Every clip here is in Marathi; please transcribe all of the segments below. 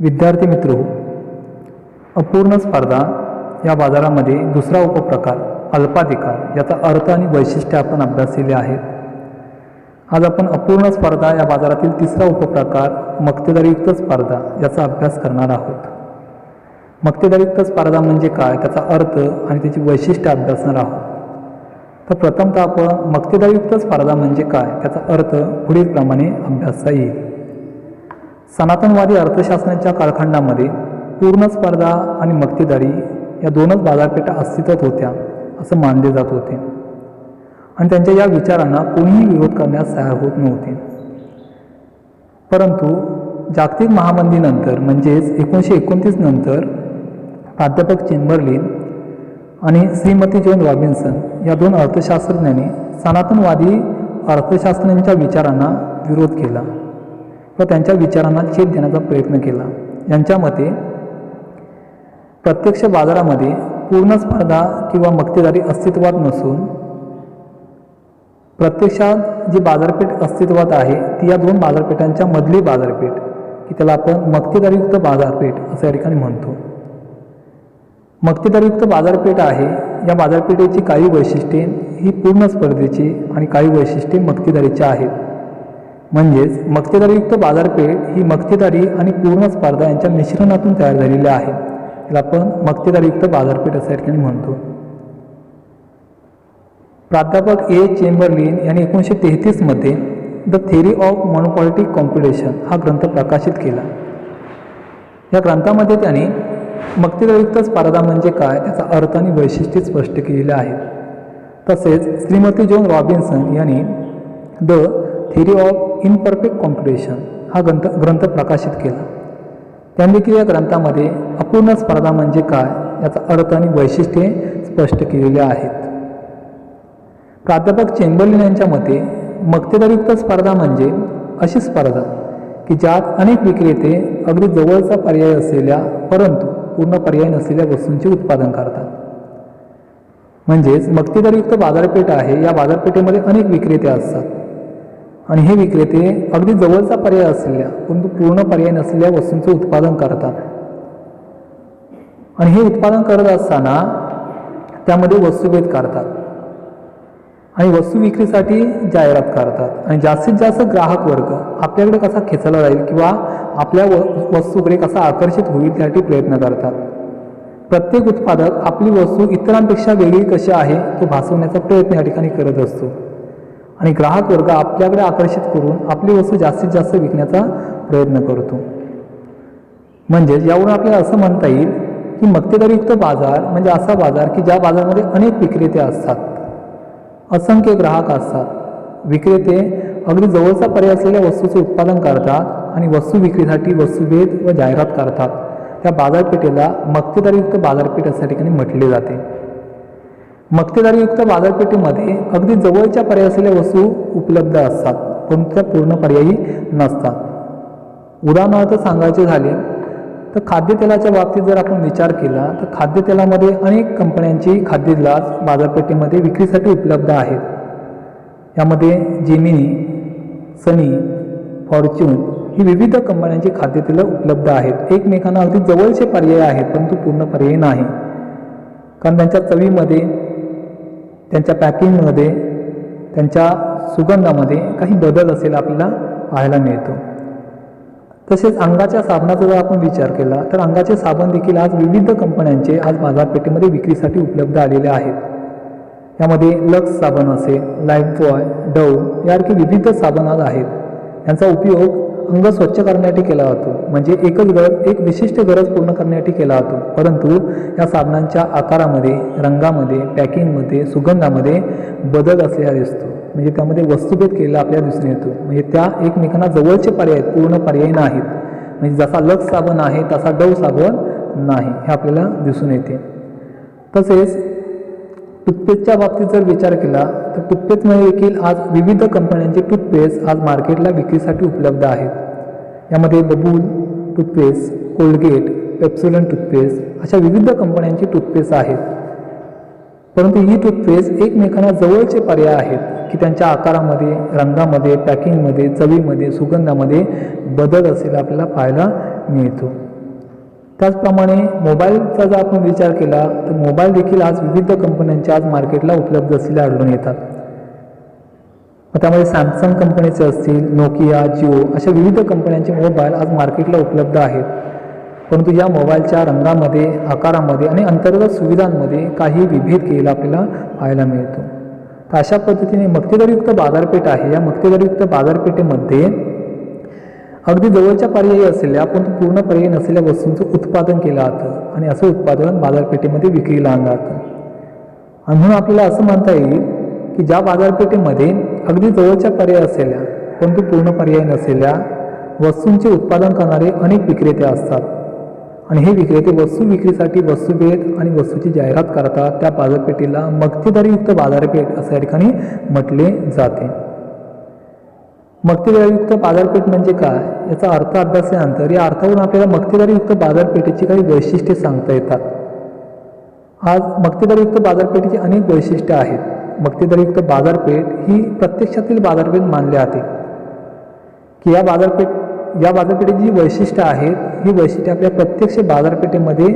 विद्यार्थी मित्र, अपूर्ण स्पर्धा या बाजारामध्ये दुसरा उपप्रकार अल्पाधिकार याचा अर्थ आणि वैशिष्ट्ये आपण अभ्यासलेले आहेत. आज आपण अपूर्ण स्पर्धा या बाजारातील तिसरा उपप्रकार मक्तेदारीयुक्त स्पर्धा याचा अभ्यास करणार आहोत. मक्तेदारीयुक्त स्पर्धा म्हणजे काय, त्याचा अर्थ आणि त्याची वैशिष्ट्ये अभ्यासणार आहोत. तर प्रथमतः आपण मक्तेदारीयुक्त स्पर्धा म्हणजे काय त्याचा अर्थ पुढील प्रमाणे अभ्यासता येईल. सनातनवादी अर्थशास्त्राच्या कालखंडामध्ये पूर्ण स्पर्धा आणि मक्तेदारी या दोनच बाजारपेठा अस्तित्वात होत्या असं मानले जात होते आणि त्यांच्या या विचारांना कोणीही विरोध करण्यास तयार होत नव्हते. परंतु जागतिक महामंदीनंतर म्हणजेच 1929 नंतर प्राध्यापक चेंबरलिन आणि श्रीमती जॉन रॉबिन्सन या दोन अर्थशास्त्रज्ञांनी सनातनवादी अर्थशास्त्रांच्या विचारांना विरोध केला व त्यांच्या विचारांना छेद देण्याचा प्रयत्न केला. यांच्या मते प्रत्यक्ष बाजारामध्ये पूर्ण स्पर्धा किंवा मक्तेदारी अस्तित्वात नसून प्रत्यक्षात जी बाजारपेठ अस्तित्वात आहे ती या दोन बाजारपेठांच्या मधली बाजारपेठ की त्याला आपण मक्तेदारीयुक्त बाजारपेठ असं या ठिकाणी म्हणतो. मक्तेदारीयुक्त बाजारपेठ आहे या बाजारपेठेची काही वैशिष्ट्ये ही पूर्ण स्पर्धेची आणि काही वैशिष्ट्ये मक्तेदारीची आहेत. म्हणजेच मक्तेदारीयुक्त बाजारपेठ ही मक्तेदारी आणि पूर्ण स्पर्धा यांच्या मिश्रणातून तयार झालेली आहे. त्याला आपण मक्तेदारीयुक्त बाजारपेठ असं या ठिकाणी म्हणतो. प्राध्यापक ए चेंबरलिन यांनी 1933 मध्ये द थेअरी ऑफ मोनोपॉलिटिक कॉम्पिटिशन हा ग्रंथ प्रकाशित केला. या ग्रंथामध्ये त्यांनी मक्तेदारीयुक्त स्पर्धा म्हणजे काय त्याचा अर्थ आणि वैशिष्ट्ये स्पष्ट केलेले आहेत. तसेच श्रीमती जॉन रॉबिन्सन यांनी the theory of imperfect competition हा ग्रंथ प्रकाशित केला. त्यांनी देखील या ग्रंथामध्ये अपूर्ण स्पर्धा म्हणजे काय याचा अर्थ आणि वैशिष्ट्ये स्पष्ट केलेले आहेत. प्राध्यापक चेंबरलिन यांच्या मते मक्तेदारीयुक्त स्पर्धा म्हणजे अशी स्पर्धा की ज्यात अनेक विक्रेते अगदी जवळचा पर्याय असलेल्या परंतु पूर्ण पर्याय नसलेल्या वस्तूंचे उत्पादन करतात. म्हणजेच मक्तेदारीयुक्त बाजारपेठ आहे या बाजारपेठेमध्ये अनेक विक्रेते असतात आणि हे विक्रेते अगदी जवळचा पर्याय असलेल्या परंतु पूर्ण पर्याय नसलेल्या वस्तूंचे उत्पादन करतात आणि हे उत्पादन करत असताना त्यामध्ये वस्तुभेद करतात आणि वस्तू विक्रीसाठी जाहिरात करतात आणि जास्तीत जास्त ग्राहक वर्ग आपल्याकडे कसा खेचला जाईल किंवा आपल्या वस्तूकडे कसा आकर्षित होईल त्यासाठी प्रयत्न करतात. प्रत्येक उत्पादक आपली वस्तू इतरांपेक्षा वेगळी कशी आहे तो भासवण्याचा प्रयत्न या ठिकाणी करत असतो आणि ग्राहक वर्ग आपल्याकडे आकर्षित करून आपली वस्तू जास्तीत जास्त विकण्याचा प्रयत्न करतो. म्हणजेच यावरून आपल्याला असं म्हणता येईल की मक्तेदारीयुक्त बाजार म्हणजे असा बाजार की ज्या बाजारामध्ये अनेक विक्रेते असतात, असंख्य ग्राहक असतात. विक्रेते अगदी जवळचा पर्याय असलेल्या वस्तूचे उत्पादन करतात आणि वस्तू विक्रीसाठी वस्तुभेद व जाहिरात करतात. त्या बाजारपेठेला मक्तेदारीयुक्त बाजारपेठ अशा ठिकाणी म्हटले जाते. मक्तेदारीयुक्त बाजारपेठेमध्ये अगदी जवळच्या पर्याय असलेल्या वस्तू उपलब्ध असतात परंतु त्या पूर्ण पर्यायी नसतात. उदाहरणार्थ सांगायचे झाले तर खाद्यतेलाच्या बाबतीत जर आपण विचार केला तर खाद्यतेलामध्ये अनेक कंपन्यांची खाद्यतेलाच बाजारपेठेमध्ये विक्रीसाठी उपलब्ध आहेत. यामध्ये जेमिनी, सनी, फॉर्च्यून ही विविध कंपन्यांची खाद्यतेलं उपलब्ध आहेत. एकमेकांना अगदी जवळचे पर्याय आहेत परंतु पूर्ण पर्याय नाही, कारण त्यांच्या चवीमध्ये, त्यांच्या पॅकिंगमध्ये, त्यांच्या सुगंधामध्ये काही बदल असेल आपल्याला पाहायला मिळतो. तसेच अंगाच्या साबणाचा जर आपण विचार केला तर अंगाचे साबण देखील आज विविध कंपन्यांचे आज बाजारपेठेमध्ये विक्रीसाठी उपलब्ध आलेले आहेत. यामध्ये लक्स साबण असेल, लाईफबॉय, डव यासारखे विविध साबण आज आहेत. यांचा उपयोग अंग स्वच्छ करण्यासाठी केला जातो, म्हणजे एक विशिष्ट गरज पूर्ण करण्यासाठी केला जातो. परंतु या साबणांच्या आकारामध्ये, रंगामध्ये, पॅकिंगमध्ये, सुगंधामध्ये बदल असलेला दिसतो, म्हणजे त्यामध्ये वस्तुभेद केलेला आपल्याला दिसून येतो. म्हणजे त्या एकमेकांना जवळचे पर्याय पूर्ण पर्याय नाहीत. म्हणजे जसा लक्स साबण आहे तसा डव साबण नाही हे आपल्याला दिसून येते. तसेच टूथपेस्टच्या बाबतीत जर विचार केला तर टूथपेस्टमध्ये देखील आज विविध कंपन्यांचे टूथपेस्ट आज मार्केटला विक्रीसाठी उपलब्ध आहेत. यामध्ये बबूल टूथपेस्ट, कोलगेट, पेप्सोडंट टूथपेस्ट अशा विविध कंपन्यांची टूथपेस्ट आहेत. परंतु ही टूथपेस्ट एकमेकांना जवळचे पर्याय आहेत की त्यांच्या आकारामध्ये, रंगामध्ये, पॅकिंगमध्ये, चवीमध्ये, सुगंधामध्ये बदल असेल आपल्याला पाहायला मिळतो. त्याचप्रमाणे मोबाईलचा जर आपण विचार केला तर मोबाईल देखील आज विविध कंपन्यांच्या आज मार्केटला उपलब्ध असलेले आढळून येतात. त्यामध्ये सॅमसंग कंपनीचे असतील, नोकिया, जिओ अशा विविध कंपन्यांचे मोबाईल आज मार्केटला उपलब्ध आहेत. परंतु या मोबाईलच्या रंगामध्ये, आकारामध्ये आणि अंतर्गत सुविधांमध्ये काही विभेद केलेला आपल्याला पाहायला मिळतो. तर अशा पद्धतीने मक्तेदारीयुक्त बाजारपेठ आहे. या मक्तेदारीयुक्त बाजारपेठेमध्ये अगदी जवळच्या पर्यायी असलेल्या परंतु पूर्ण पर्यायी नसलेल्या वस्तूंचं उत्पादन केलं जातं आणि असं उत्पादन बाजारपेठेमध्ये विक्रीला आणलं जातं. आणि म्हणून आपल्याला असं म्हणता येईल की ज्या बाजारपेठेमध्ये अगदी जवळच्या पर्याय असलेल्या परंतु पूर्ण पर्याय नसलेल्या वस्तूंचे उत्पादन करणारे अनेक विक्रेते असतात आणि हे विक्रेते वस्तू विक्रीसाठी वस्तुभेद आणि वस्तूची जाहिरात करतात. त्या बाजारपेठेला मक्तेदारीयुक्त बाजारपेठ असं या ठिकाणी म्हटले जाते. मक्तेदारीयुक्त बाजारपेठ म्हणजे काय याचा अर्थ अभ्यासानंतर या अर्थावरून आपल्याला मक्तेदारीयुक्त बाजारपेठेची काही वैशिष्ट्ये सांगता येतात. आज मक्तेदारीयुक्त बाजारपेठेची अनेक वैशिष्ट्ये आहेत. मक्तेदारीयुक्त बाजारपेठ ही प्रत्यक्षातील बाजारपेठ मानली जाते की या बाजारपेठेची जी वैशिष्ट्ये आहेत ही वैशिष्ट्ये आपल्या प्रत्यक्ष बाजारपेठेमध्ये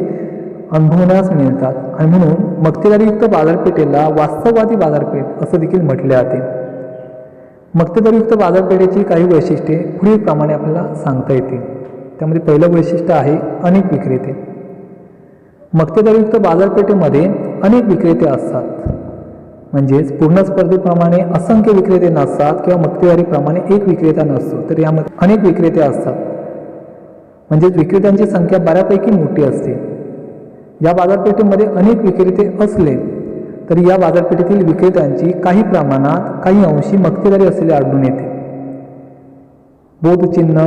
अनुभवण्यास मिळतात आणि म्हणून मक्तेदारीयुक्त बाजारपेठेला वास्तववादी बाजारपेठ असं देखील म्हटले जाते. मक्तेदारीयुक्त बाजारपेठेची काही वैशिष्ट्ये पुढील प्रमाणे आपल्याला सांगता येतील. त्यामध्ये पहिलं वैशिष्ट्य आहे अनेक विक्रेते. मक्तेदारीयुक्त बाजारपेठेमध्ये अनेक विक्रेते असतात. म्हणजेच पूर्ण स्पर्धेप्रमाणे असंख्य विक्रेते नसतात किंवा मक्तेदारीप्रमाणे एक विक्रेता नसतो, तर यामध्ये अनेक विक्रेते असतात. म्हणजेच विक्रेत्यांची संख्या बऱ्यापैकी मोठी असते. या बाजारपेठेमध्ये अनेक विक्रेते असले तरी या बाजारपेठेतील विक्रेत्यांची काही प्रमाणात काही अंशी मक्तेदारी असलेली आढळून येते. बोधचिन्ह,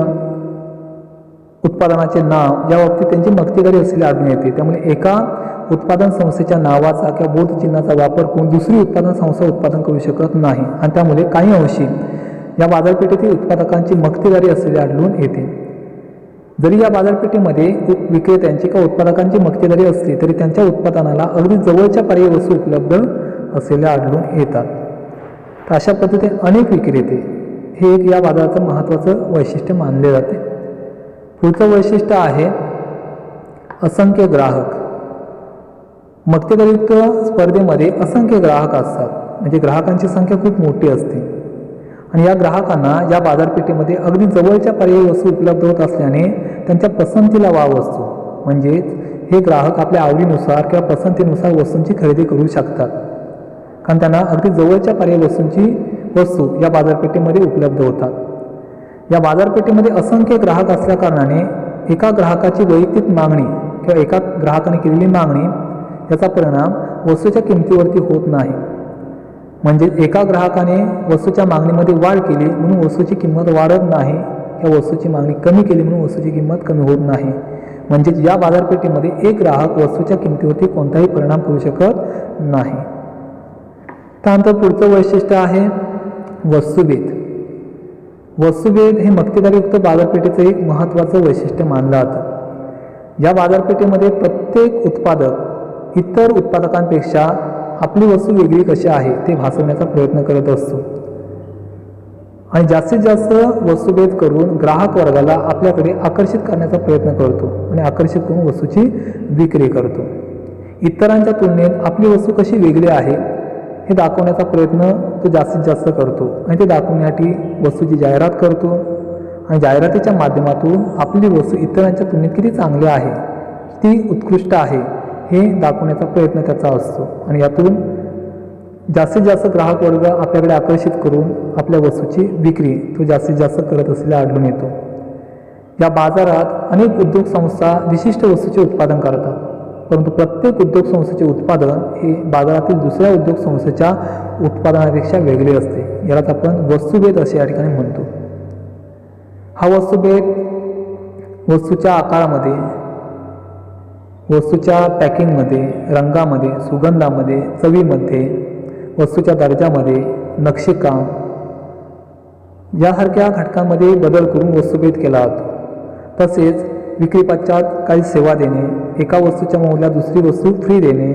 उत्पादनाचे नाव या बाबतीत त्यांची मक्तेदारी असलेली आढळून येते. त्यामुळे एका उत्पादन संस्थेच्या नावाचा किंवा बोधचिन्हाचा वापर करून दुसरी उत्पादन संस्था उत्पादन करू शकत नाही आणि त्यामुळे काही अंशी या बाजारपेठेतील उत्पादकांची मक्तेदारी असलेली आढळून येते. जरी या बाजारपेठेमध्ये विक्रेत्यांची किंवा उत्पादकांची मक्तेदारी असली तरी त्यांच्या उत्पादनाला अगदी जवळच्या पर्यायी वस्तू उपलब्ध असलेल्या आढळून येतात. तर अशा पद्धतीने अनेक विक्रेते हे एक या बाजाराचं महत्त्वाचं वैशिष्ट्य मानले जाते. पुढचं वैशिष्ट्य आहे असंख्य ग्राहक. मक्तेदारीयुक्त स्पर्धेमध्ये असंख्य ग्राहक असतात. म्हणजे ग्राहकांची संख्या खूप मोठी असते आणि या ग्राहकांना या बाजारपेठेमध्ये अगदी जवळच्या पर्यायी वस्तू उपलब्ध होत असल्याने त्यांच्या पसंतीला वाव असतो. म्हणजेच हे ग्राहक आपल्या आवडीनुसार किंवा पसंतीनुसार वस्तूंची खरेदी करू शकतात कारण त्यांना अगदी जवळच्या पर्यायी वस्तू या बाजारपेठेमध्ये उपलब्ध होतात. या बाजारपेठेमध्ये असंख्य ग्राहक असल्या कारणाने एका ग्राहकाची वैयक्तिक मागणी किंवा एका ग्राहकाने केलेली मागणी याचा परिणाम वस्तूच्या किमतीवरती होत नाही. म्हणजे एका ग्राहकाने वस्तूच्या मागणीमध्ये वाढ केली म्हणून वस्तूची किंमत वाढत नाही किंवा वस्तूची मागणी कमी केली म्हणून वस्तूची किंमत कमी होत नाही. म्हणजेच या बाजारपेठेमध्ये एक ग्राहक वस्तूच्या किमतीवरती कोणताही परिणाम करू शकत नाही. त्यानंतर पुढचं वैशिष्ट्य आहे वस्तुभेद. वस्तुभेद हे मक्तेदारीयुक्त बाजारपेठेचं एक महत्त्वाचं वैशिष्ट्य मानलं जातं. या बाजारपेठेमध्ये प्रत्येक उत्पादक इतर उत्पादकांपेक्षा आपली वस्तू वेगळी कशी आहे ते भासवण्याचा प्रयत्न करत असतो आणि जास्तीत जास्त वस्तुभेद करून ग्राहक वर्गाला आपल्याकडे आकर्षित करण्याचा प्रयत्न करतो आणि आकर्षित करून वस्तूची विक्री करतो. इतरांच्या तुलनेत आपली वस्तू कशी वेगळी आहे हे दाखवण्याचा प्रयत्न तो जास्तीत जास्त करतो आणि ते दाखवण्यासाठी वस्तूची जाहिरात करतो आणि जाहिरातीच्या माध्यमातून आपली वस्तू इतरांच्या तुलनेत किती चांगली आहे, किती उत्कृष्ट आहे हे दाखवण्याचा प्रयत्न त्याचा असतो आणि यातून जास्तीत जास्त ग्राहक वर्ग आपल्याकडे आकर्षित करून आपल्या वस्तूची विक्री तो जास्तीत जास्त करत असलेला आढळून येतो. या बाजारात अनेक उद्योग संस्था विशिष्ट वस्तूचे उत्पादन करतात, परंतु प्रत्येक उद्योग संस्थेचे उत्पादन हे बाजारातील दुसऱ्या उद्योग संस्थेच्या उत्पादनापेक्षा वेगळे असते. यालाच आपण वस्तुभेद असे या ठिकाणी म्हणतो. हा वस्तुभेद वस्तूच्या आकारामध्ये, वस्तूच्या पॅकिंगमध्ये, रंगामध्ये, सुगंधामध्ये, चवीमध्ये, वस्तूच्या दर्जामध्ये, नक्षीकाम यासारख्या घटकांमध्ये बदल करून वस्तुभेद केला जातो. तसेच विक्री पश्चात काही सेवा देणे, एका वस्तूच्या मोबदल्यात दुसरी वस्तू फ्री देणे,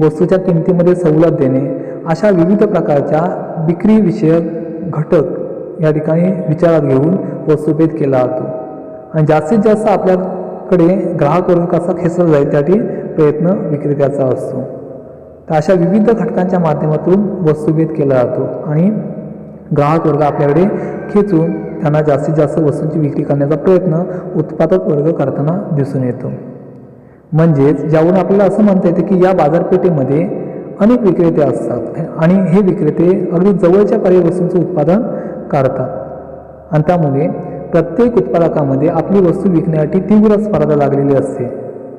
वस्तूच्या किमतीमध्ये सवलत देणे अशा विविध प्रकारच्या विक्रीविषयक घटक या ठिकाणी विचारात घेऊन वस्तुभेद केला जातो आणि जास्तीत जास्त आपल्या कडे ग्राहक वर्ग कसा खेचला जाईल त्यासाठी प्रयत्न विक्रेत्याचा असतो. तर अशा विविध घटकांच्या माध्यमातून वस्तुभेद केला जातो आणि ग्राहक वर्ग आपल्याकडे खेचून त्यांना जास्तीत जास्त वस्तूंची विक्री करण्याचा प्रयत्न उत्पादक वर्ग करताना दिसून येतो. म्हणजेच ज्यावरून आपल्याला असं म्हणता येते की या बाजारपेठेमध्ये अनेक विक्रेते असतात आणि हे विक्रेते अगदी जवळच्या पर्यायी वस्तूंचं उत्पादन करतात आणि त्यामुळे प्रत्येक उत्पादकामध्ये आपली वस्तू विकण्यासाठी तीव्र स्पर्धा लागलेली असते.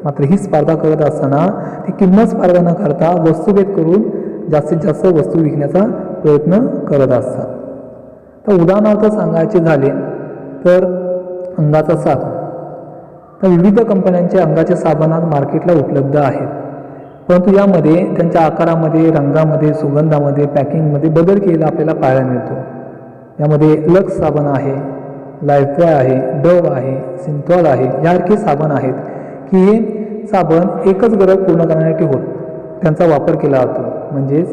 मात्र ही स्पर्धा करत असताना ती किंमत स्पर्धा न करता वस्तुभेद करून जास्तीत जास्त वस्तू विकण्याचा प्रयत्न करत असतात. तर उदाहरणार्थ सांगायचे झाले तर अंगाचा साबण. तर विविध कंपन्यांचे अंगाचे साबण आज मार्केटला उपलब्ध आहेत, परंतु यामध्ये त्यांच्या आकारामध्ये, रंगामध्ये, सुगंधामध्ये, पॅकिंगमध्ये बदल केलेला आपल्याला पाहायला मिळतो. यामध्ये लक्स साबण आहे, लाईफबॉय आहे, डव आहे, सिंथॉल आहे यासारखे साबण आहेत की हे साबण एकच गरज पूर्ण करण्यासाठी त्यांचा वापर केला जातो. म्हणजेच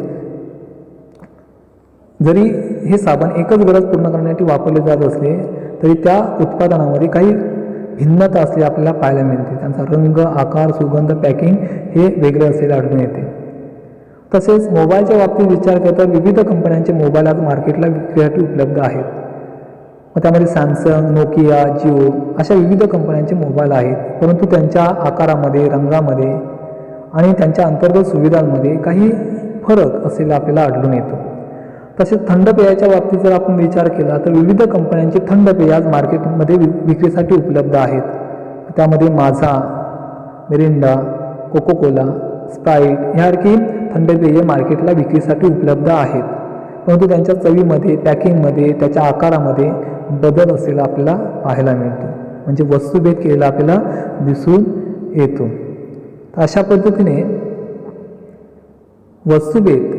जरी हे साबण एकच गरज पूर्ण करण्यासाठी वापरले जात असले तरी त्या उत्पादनामध्ये काही भिन्नता असली आपल्याला पाहायला मिळते. त्यांचा रंग, आकार, सुगंध, पॅकिंग हे वेगळे असलेले आढळून येते. तसेच मोबाईलच्या बाबतीत विचार करता विविध कंपन्यांचे मोबाईल आज मार्केटला विक्रीसाठी उपलब्ध आहेत. मग त्यामध्ये सॅमसंग, नोकिया, जिओ अशा विविध कंपन्यांचे मोबाईल आहेत, परंतु त्यांच्या आकारामध्ये, रंगामध्ये आणि त्यांच्या अंतर्गत सुविधांमध्ये काही फरक असलेला आपल्याला आढळून येतो. तसेच थंड पेयाच्या बाबतीत जर आपण विचार केला तर विविध कंपन्यांची थंड पेय आज मार्केटमध्ये विक्रीसाठी उपलब्ध आहेत. त्यामध्ये माझा, मिरिंडा, कोको कोला, स्प्राईट ह्यासारखी थंड पेय मार्केटला विक्रीसाठी उपलब्ध आहेत, परंतु त्यांच्या चवीमध्ये, पॅकिंगमध्ये, त्याच्या आकारामध्ये बदल असलेला आपल्याला पाहायला मिळतो. म्हणजे वस्तुभेद केलेला आपल्याला दिसून येतो. तर अशा पद्धतीने वस्तुभेद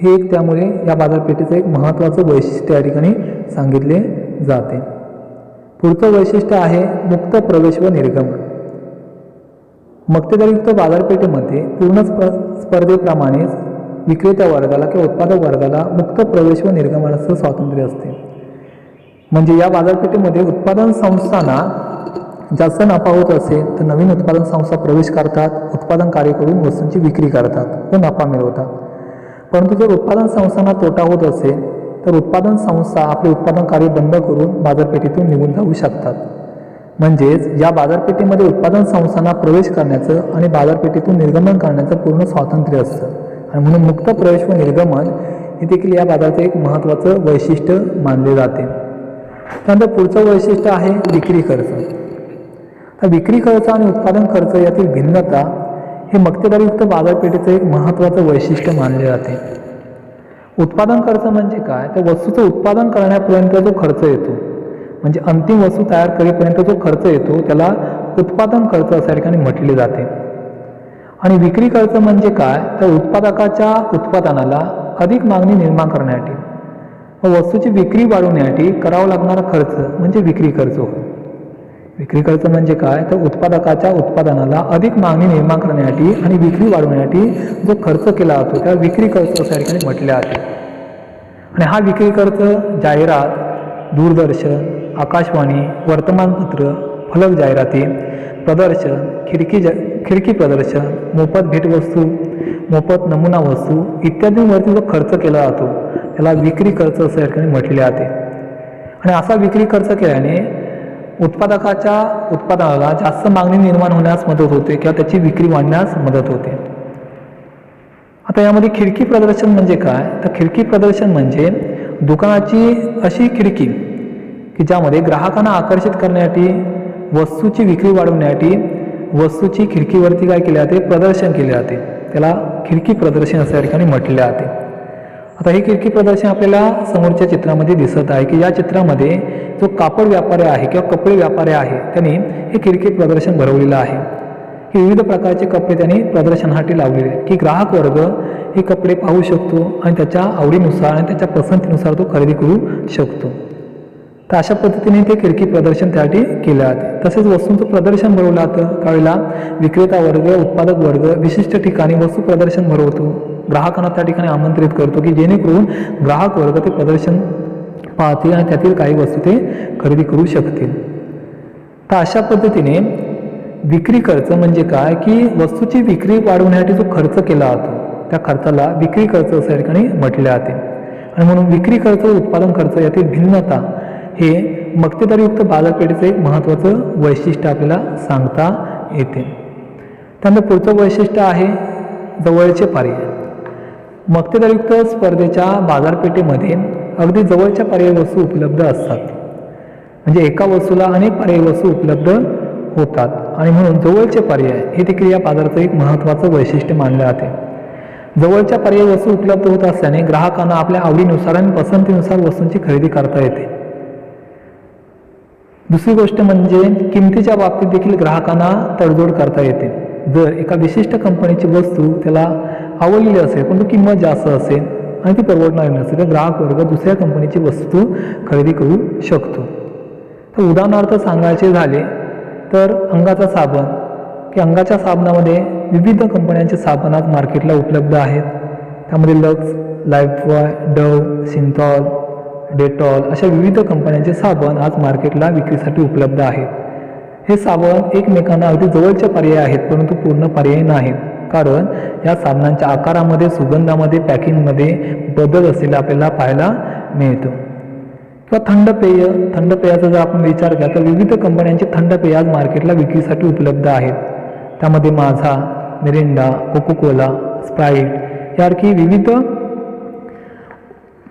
हे एक त्यामुळे या बाजारपेठेचं एक महत्त्वाचं वैशिष्ट्य या ठिकाणी सांगितले जाते. पुढचं वैशिष्ट्य आहे मुक्त प्रवेश व निर्गमन. मक्तेदारीयुक्त बाजारपेठेमध्ये पूर्ण स्पर्धेप्रमाणेच विक्रेत्या वर्गाला किंवा उत्पादक वर्गाला मुक्त प्रवेश व निर्गमनाचं स्वातंत्र्य असते. म्हणजे या बाजारपेठेमध्ये उत्पादन संस्थांना जास्त नफा होत असेल तर नवीन उत्पादन संस्था प्रवेश करतात, उत्पादन कार्य करून वस्तूंची विक्री करतात व नफा मिळवतात. परंतु जर उत्पादन संस्थांना तोटा होत असेल तर उत्पादन संस्था आपले उत्पादन कार्य बंद करून बाजारपेठेतून निघून जाऊ शकतात. म्हणजेच या बाजारपेठेमध्ये उत्पादन संस्थांना प्रवेश करण्याचं आणि बाजारपेठेतून निर्गमन करण्याचं पूर्ण स्वातंत्र्य असतं आणि म्हणून मुक्त प्रवेश व निर्गमन हे देखील या बाजाराचं एक महत्त्वाचं वैशिष्ट्य मानले जाते. त्यानंतर पुढचं वैशिष्ट्य आहे विक्री खर्च. तर विक्री खर्च आणि उत्पादन खर्च यातील भिन्नता हे मक्तेदारीयुक्त बाजारपेठेचं एक महत्त्वाचं वैशिष्ट्य मानले जाते. उत्पादन खर्च म्हणजे काय, तर वस्तूचं उत्पादन करण्यापर्यंत जो खर्च येतो, म्हणजे अंतिम वस्तू तयार करेपर्यंत जो खर्च येतो त्याला उत्पादन खर्च अशा ठिकाणी म्हटले जाते. आणि विक्री खर्च म्हणजे काय, तर उत्पादकाच्या उत्पादनाला अधिक मागणी निर्माण करण्यासाठी व वस्तूची विक्री वाढवण्यासाठी करावा लागणारा खर्च म्हणजे विक्री खर्च होय. विक्री खर्च म्हणजे काय, तर उत्पादकाच्या उत्पादनाला अधिक मागणी निर्माण करण्यासाठी आणि विक्री वाढवण्यासाठी जो खर्च केला जातो त्या विक्री खर्च अशा ठिकाणी म्हटले जाते. आणि हा विक्री खर्च जाहिरात, दूरदर्शन, आकाशवाणी, वर्तमानपत्र, फलक जाहिराती, प्रदर्शन, खिडकी प्रदर्शन, मोफत भेटवस्तू, मोफत नमुना वस्तू इत्यादींवरती जो खर्च केला जातो त्याला विक्री खर्च अशा ठिकाणी म्हटले जाते. आणि असा विक्री खर्च केल्याने उत्पादकाच्या उत्पादनाला जास्त मागणी निर्माण होण्यास मदत होते किंवा त्याची विक्री वाढण्यास मदत होते. आता यामध्ये खिडकी प्रदर्शन म्हणजे काय, तर खिडकी प्रदर्शन म्हणजे दुकानाची अशी खिडकी की ज्यामध्ये ग्राहकांना आकर्षित करण्यासाठी, वस्तूची विक्री वाढवण्यासाठी वस्तूची खिडकीवरती काय केले जाते, प्रदर्शन केले जाते. त्याला खिडकी प्रदर्शन अशा ठिकाणी म्हटले जाते. आता हे खिडकी प्रदर्शन आपल्याला समोरच्या चित्रामध्ये दिसत आहे की या चित्रामध्ये जो कापड व्यापारी आहे किंवा कपडे व्यापारी आहे त्यांनी हे खिडकी प्रदर्शन भरवलेलं आहे. हे विविध प्रकारचे कपडे त्यांनी प्रदर्शनासाठी लावलेले आहेत की ग्राहक वर्ग हे कपडे पाहू शकतो आणि त्याच्या आवडीनुसार आणि त्याच्या पसंतीनुसार तो खरेदी करू शकतो. तर अशा पद्धतीने ते खिडकी प्रदर्शन त्यासाठी केले जाते. तसेच वस्तूंचं प्रदर्शन भरवलं जातं. त्यावेळेला विक्रेता वर्ग, उत्पादक वर्ग विशिष्ट ठिकाणी वस्तू प्रदर्शन भरवतो, ग्राहकांना त्या ठिकाणी आमंत्रित करतो की जेणेकरून ग्राहक वर्ग ते प्रदर्शन पाहतील आणि त्यातील काही वस्तू ते खरेदी करू शकतील. तर अशा पद्धतीने विक्री खर्च म्हणजे काय की वस्तूची विक्री वाढवण्यासाठी जो खर्च केला जातो त्या खर्चाला विक्री खर्च अशा ठिकाणी म्हटले जाते. आणि म्हणून विक्री खर्च व उत्पादन खर्च यातील भिन्नता हे मक्तेदारीयुक्त बाजारपेठेचं एक महत्त्वाचं वैशिष्ट्य आपल्याला सांगता येते. त्यानंतर पुढचं वैशिष्ट्य आहे जवळचे पर्याय. मक्तेदारीयुक्त स्पर्धेच्या बाजारपेठेमध्ये अगदी जवळच्या पर्यायी वस्तू उपलब्ध असतात. म्हणजे एका वस्तूला अनेक पर्यायी वस्तू उपलब्ध होतात आणि म्हणून जवळचे पर्याय हे देखील या बाजाराचं एक महत्त्वाचं वैशिष्ट्य मानले जाते. जवळच्या पर्यायी वस्तू उपलब्ध होत असल्याने ग्राहकांना आपल्या आवडीनुसार आणि पसंतीनुसार वस्तूंची खरेदी करता येते. दुसरी गोष्ट म्हणजे किमतीच्या बाबतीत देखील ग्राहकांना तडजोड करता येते. जर एका विशिष्ट कंपनीची वस्तू त्याला आवडलेली असेल परंतु किंमत जास्त असेल आणि ती परवडणारी नसेल तर ग्राहक वर्ग दुसऱ्या कंपनीची वस्तू खरेदी करू शकतो. तर उदाहरणार्थ सांगायचे झाले तर अंगाचा साबण की अंगाच्या साबणामध्ये विविध कंपन्यांचे साबण आज मार्केटला उपलब्ध आहेत. त्यामध्ये lux, Lifebuoy, Dove, Cinthol, Dettol अशा विविध कंपन्यांचे साबण आज मार्केटला विक्रीसाठी उपलब्ध आहेत. हे साबण एकमेकांना अगदी जवळचे पर्याय आहेत परंतु पूर्ण पर्याय नाहीत, कारण या साबणांच्या आकारामध्ये, सुगंधामध्ये, पॅकिंगमध्ये बदल असलेला आपल्याला पाहायला मिळतो. किंवा थंड पेयाचा जर आपण विचार केला तर विविध कंपन्यांचे थंड पेय आज मार्केटला विक्रीसाठी उपलब्ध आहेत. त्यामध्ये माझा, मिरिंडा, कोकोकोला, स्प्राईट यासारखी विविध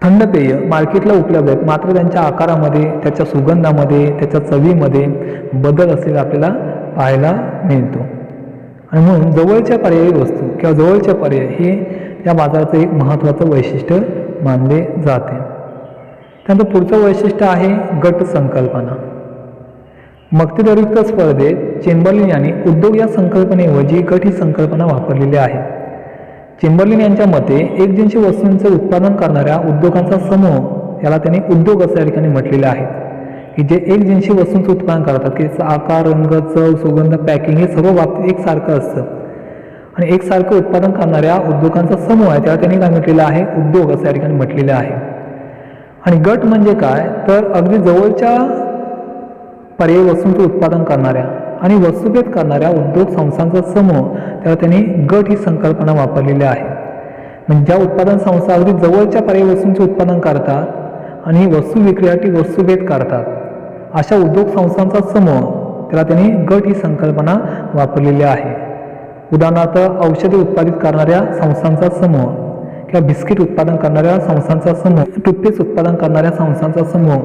थंड पेय मार्केटला उपलब्ध आहेत. मात्र त्यांच्या आकारामध्ये, त्याच्या सुगंधामध्ये, त्याच्या चवीमध्ये बदल असलेला आपल्याला पाहायला मिळतो. आणि म्हणून जवळच्या पर्यायी वस्तू किंवा जवळचे पर्याय हे या बाजाराचं एक महत्त्वाचं वैशिष्ट्य मानले जाते. त्यानंतर पुढचं वैशिष्ट्य आहे गट संकल्पना. मक्तेदारीयुक्त स्पर्धेत चेंबरलिन यांनी उद्योग या संकल्पनेऐवजी गट ही संकल्पना वापरलेली आहे. चेंबरलिन यांच्या मते एकजिनसी वस्तूंचे उत्पादन करणाऱ्या उद्योगांचा समूह याला त्यांनी उद्योग असं या ठिकाणी म्हटलेले आहे की जे एकजिनसी वस्तूंचं उत्पादन करतात की आकार, रंग, चव, सुगंध, पॅकिंग हे सर्व बाबतीत एकसारखं असतं आणि एकसारखं उत्पादन करणाऱ्या उद्योगांचा समूह आहे त्याला त्यांनी काय म्हटलेलं आहे, उद्योग असं या ठिकाणी म्हटलेलं आहे. आणि गट म्हणजे काय तर अगदी जवळच्या पर्यायी वस्तूंचं उत्पादन करणाऱ्या आणि वस्तुभेद करणाऱ्या उद्योग संस्थांचा समूह त्याला त्यांनी गट ही संकल्पना वापरलेली आहे. म्हणजे ज्या उत्पादन संस्था अगदी जवळच्या पर्यायी वस्तूंचे उत्पादन करतात आणि वस्तू विक्रीसाठी वस्तुभेद करतात अशा उद्योग संस्थांचा समूह त्याला त्यांनी गट ही संकल्पना वापरलेली आहे. उदाहरणार्थ औषधे उत्पादित करणाऱ्या संस्थांचा समूह किंवा बिस्किट उत्पादन करणाऱ्या संस्थांचा समूह, टूथपेस्ट उत्पादन करणाऱ्या संस्थांचा समूह,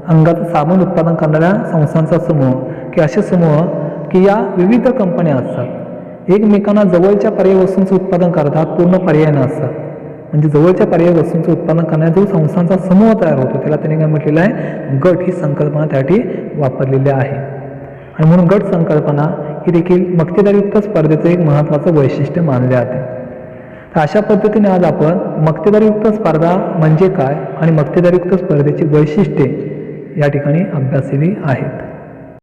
अंगाचं साबण उत्पादन करणाऱ्या संस्थांचा समूह की असे समूह की या विविध कंपन्या असतात. एकमेकांना जवळच्या पर्यायी वस्तूंचं उत्पादन करतात, पूर्ण पर्याय नसतात. म्हणजे जवळच्या पर्यायी वस्तूंचं उत्पादन करण्याचा जो संस्थांचा समूह तयार होतो त्याला त्यांनी काय म्हटलेलं आहे, गट ही संकल्पना त्यासाठी वापरलेली आहे. आणि म्हणून गट संकल्पना ही देखील मक्तेदारीयुक्त स्पर्धेचं एक महत्त्वाचं वैशिष्ट्य मानले जाते. तर अशा पद्धतीने आज आपण मक्तेदारीयुक्त स्पर्धा म्हणजे काय आणि मक्तेदारीयुक्त स्पर्धेची वैशिष्ट्ये या ठिकाणी अभ्यासलेली आहेत.